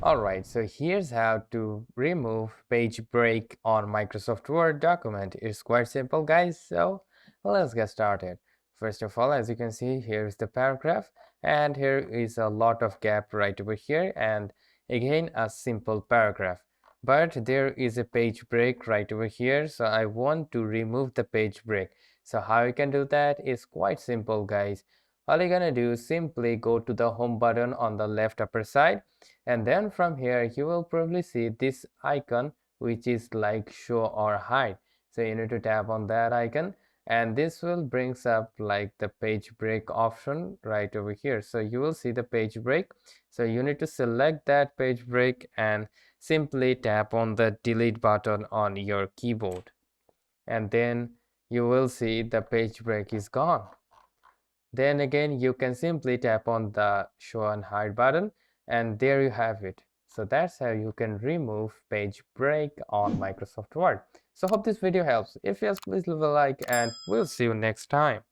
Alright, so here's how to remove page break on Microsoft Word document. It's quite simple, guys, so let's get started. First of all, as you can see, here's the paragraph, and here is a lot of gap right over here, and again a simple paragraph. But there is a page break right over here, so I want to remove the page break. So how you can do that is quite simple, guys. All you're gonna do is simply go to the home button on the left upper side, and then from here you will probably see this icon which is like show or hide. So you need to tap on that icon, and this will brings up like the page break option right over here. So you will see the page break, so you need to select that page break and simply tap on the delete button on your keyboard, and then you will see the page break is gone. Then again, you can simply tap on the show and hide button, and there you have it. So that's how you can remove page break on Microsoft Word. So hope this video helps. If yes, please leave a like, and we'll see you next time.